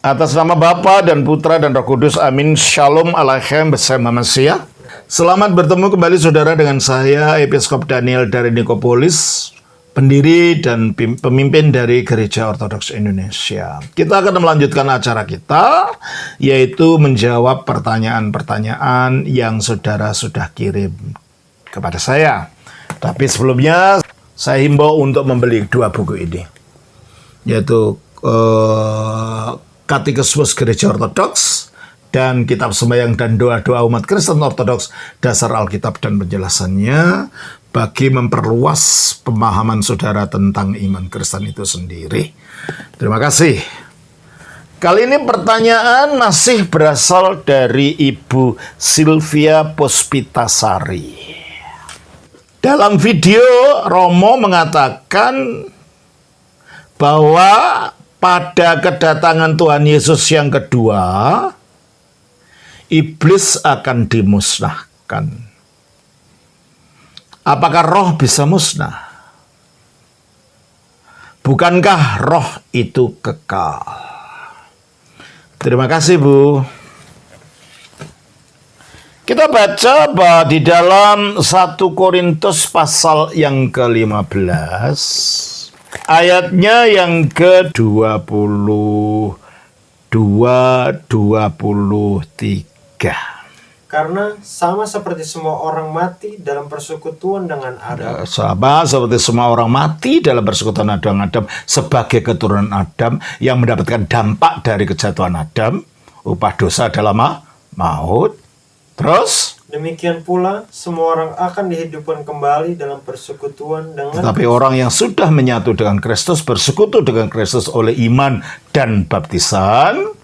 Atas nama Bapa dan Putra dan Roh Kudus, amin. Shalom Aleichem bersama Mesiah. Selamat bertemu kembali saudara dengan saya, Episkop Daniel dari Nikopolis, pendiri dan pemimpin dari Gereja Ortodoks Indonesia. Kita akan melanjutkan acara kita, yaitu menjawab pertanyaan-pertanyaan yang saudara sudah kirim kepada saya. Tapi sebelumnya, saya himbau untuk membeli 2 buku ini, yaitu Katekismus Gereja Ortodoks dan Kitab Sembahyang dan Doa-Doa Umat Kristen Ortodoks, Dasar Alkitab dan Penjelasannya, bagi memperluas pemahaman saudara tentang iman Kristen itu sendiri. Terima kasih. Kali ini pertanyaan masih berasal dari Ibu Sylvia Puspitasari. Dalam video, Romo mengatakan bahwa pada kedatangan Tuhan Yesus yang kedua, iblis akan dimusnahkan. Apakah roh bisa musnah? Bukankah roh itu kekal? Terima kasih, Bu. Kita baca bahwa di dalam 1 Korintus pasal yang ke-15, ayatnya yang ke-22-23. Karena sama seperti semua orang mati dalam persekutuan dengan Adam. Sama seperti semua orang mati dalam persekutuan dengan Adam sebagai keturunan Adam yang mendapatkan dampak dari kejatuhan Adam. Upah dosa adalah maut. Terus? Demikian pula, semua orang akan dihidupkan kembali dalam persekutuan dengan Tetapi orang yang sudah menyatu dengan Kristus, bersekutu dengan Kristus oleh iman dan baptisan,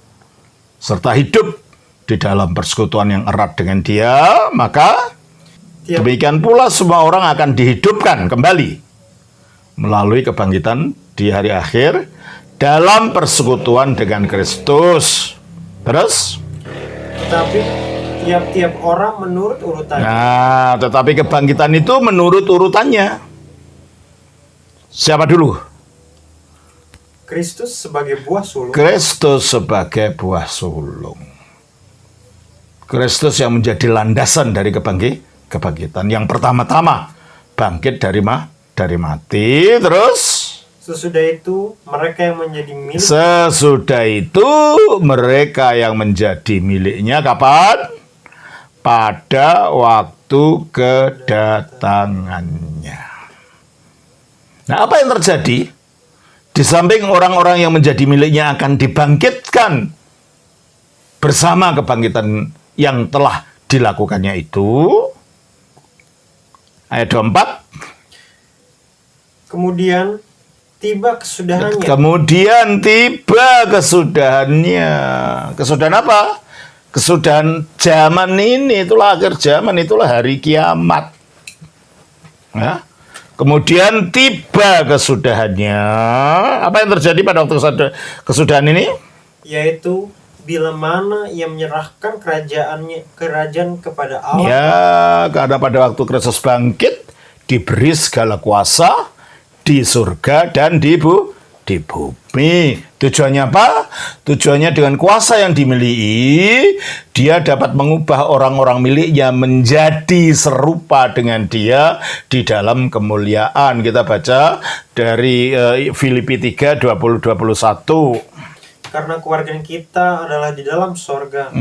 serta hidup di dalam persekutuan yang erat dengan Dia, maka demikian pula semua orang akan dihidupkan kembali melalui kebangkitan di hari akhir dalam persekutuan dengan Kristus. Terus? Tetapi tiap-tiap orang menurut urutannya. Nah, tetapi kebangkitan itu menurut urutannya. Siapa dulu? Kristus sebagai buah sulung. Kristus sebagai buah sulung. Kristus yang menjadi landasan dari kebangkitan. Yang pertama-tama bangkit dari mati. Terus? Sesudah itu mereka yang menjadi milik. Sesudah itu mereka yang menjadi miliknya kapan? Pada waktu kedatangannya. Nah, apa yang terjadi? Di samping orang-orang yang menjadi miliknya akan dibangkitkan bersama kebangkitan yang telah dilakukannya itu. Ayat 24. Kemudian tiba kesudahannya. Kesudahan apa? Kesudahan zaman ini, itulah akhir zaman, itulah hari kiamat. Ya. Kemudian tiba kesudahannya. Apa yang terjadi pada waktu kesudahan ini? Yaitu bila mana ia menyerahkan kerajaan kepada Allah. Ya, karena pada waktu Kristus bangkit, diberi segala kuasa di surga dan di bumi. Tujuannya apa? Tujuannya dengan kuasa yang dimiliki, dia dapat mengubah orang-orang miliknya menjadi serupa dengan dia di dalam kemuliaan. Kita baca dari Filipi 3, 20-21. Karena kewargaan kita adalah di dalam sorga.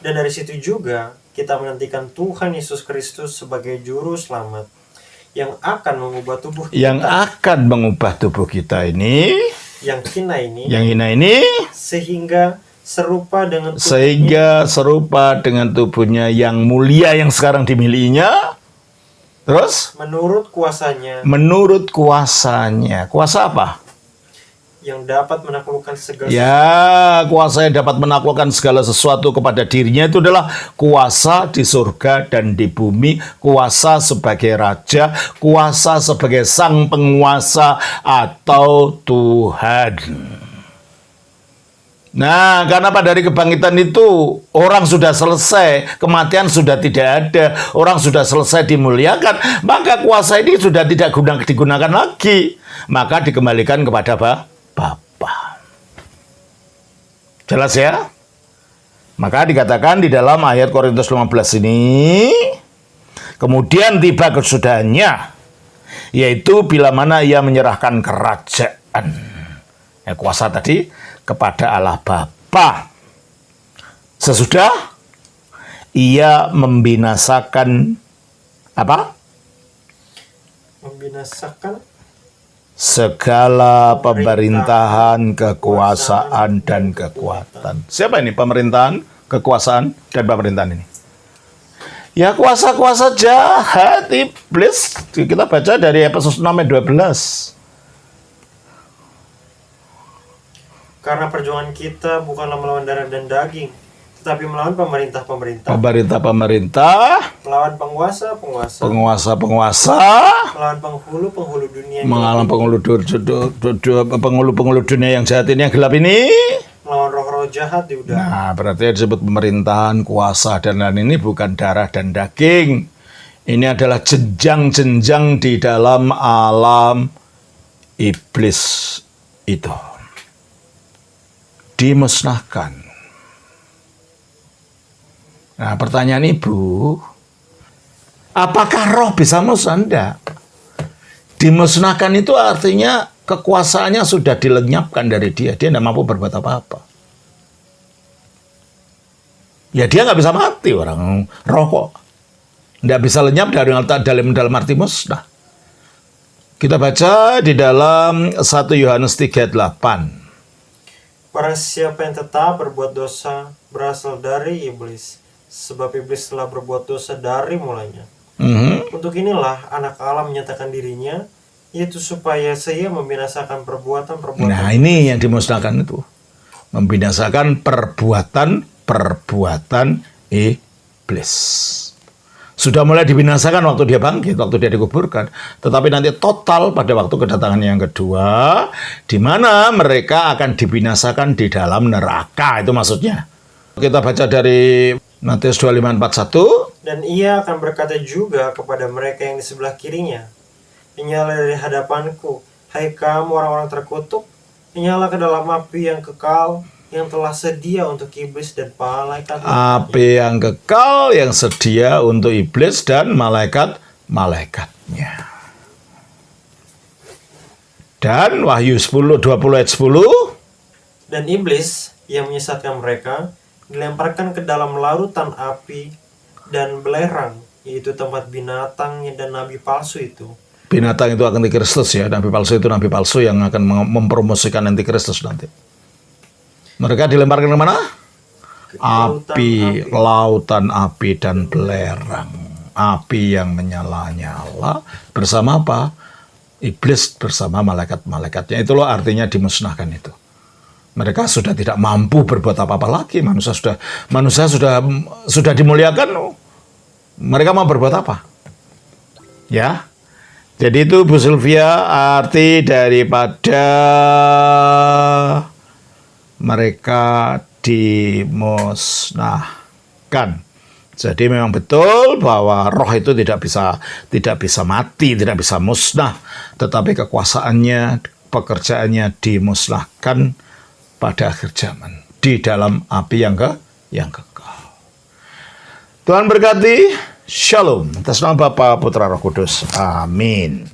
Dan dari situ juga kita menantikan Tuhan Yesus Kristus sebagai juru selamat yang akan mengubah tubuh kita. Yang akan mengubah tubuh kita ini, yang hina ini, sehingga serupa dengan tubuhnya yang mulia yang sekarang dimilikinya. Terus? Menurut kuasanya. Kuasa apa? Yang dapat menaklukkan segala kuasa yang dapat menaklukkan segala sesuatu kepada dirinya itu adalah kuasa di surga dan di bumi, kuasa sebagai raja, kuasa sebagai sang penguasa atau Tuhan. Nah, karena pada hari kebangkitan itu orang sudah selesai, kematian sudah tidak ada, orang sudah selesai dimuliakan, maka kuasa ini sudah tidak digunakan lagi, maka dikembalikan kepada Bapa. Jelas ya? Maka dikatakan di dalam ayat Korintus 15 ini, kemudian tiba kesudahannya, yaitu bila mana ia menyerahkan kerajaan, kuasa tadi, kepada Allah Bapa. Sesudah ia membinasakan apa? Membinasakan Segala pemerintahan, kekuasaan, dan kekuatan. Siapa ini pemerintahan, kekuasaan, dan pemerintahan ini? Ya kuasa-kuasa jahat, iblis. Kita baca dari Efesus 6 ayat 12. Karena perjuangan kita bukanlah melawan darah dan daging, tetapi melawan pemerintah-pemerintah, melawan penguasa-penguasa, melawan penghulu-penghulu dunia, melawan penghulu-penghulu dunia yang jahat ini, yang gelap ini, melawan roh-roh jahat di udara. Nah, berarti disebut pemerintahan, kuasa, dan lain ini bukan darah dan daging. Ini adalah jenjang-jenjang di dalam alam iblis itu. Dimusnahkan. Nah, pertanyaan ibu, apakah roh bisa musnah? Tidak. Dimusnahkan itu artinya kekuasaannya sudah dilenyapkan dari dia. Dia tidak mampu berbuat apa-apa. Ya dia nggak bisa mati orang roh kok. Tidak bisa lenyap dalam arti musnah. Kita baca di dalam 1 Yohanes 3:8. Barang siapa yang tetap berbuat dosa berasal dari iblis, sebab iblis telah berbuat dosa dari mulanya. Untuk inilah anak Allah menyatakan dirinya, yaitu supaya saya membinasakan perbuatan-perbuatan. Nah ini yang dimusnahkan itu. Membinasakan perbuatan-perbuatan iblis. Sudah mulai dibinasakan waktu dia bangkit, waktu dia dikuburkan. Tetapi nanti total pada waktu kedatangan yang kedua, di mana mereka akan dibinasakan di dalam neraka. Itu maksudnya. Kita baca dari Matius 25:41. Dan ia akan berkata juga kepada mereka yang di sebelah kirinya, menyala dari hadapanku, hai kamu orang-orang terkutuk, menyala ke dalam api yang kekal, yang telah sedia untuk iblis dan malaikat. Api yang kekal yang sedia untuk iblis dan malaikat-malaikatnya. Dan Wahyu 20 ayat 10. Dan iblis yang menyesatkan mereka dilemparkan ke dalam larutan api dan belerang, yaitu tempat binatang dan nabi palsu itu. Binatang itu antikristus ya, nabi palsu itu nabi palsu yang akan mempromosikan antikristus nanti. Mereka dilemparkan ke mana? Lautan api dan belerang. Api yang menyala-nyala bersama apa? Iblis bersama malaikat-malaikatnya. Itulah artinya dimusnahkan itu. Mereka sudah tidak mampu berbuat apa-apa lagi. Manusia sudah dimuliakan. Mereka mau berbuat apa? Ya. Jadi itu Bu Sylvia arti daripada mereka dimusnahkan. Jadi memang betul bahwa roh itu tidak bisa mati, tidak bisa musnah, tetapi kekuasaannya, pekerjaannya dimusnahkan pada akhir zaman di dalam api yang kekal. Tuhan berkati. Shalom. Atas nama Bapa, Putra, Roh Kudus. Amin.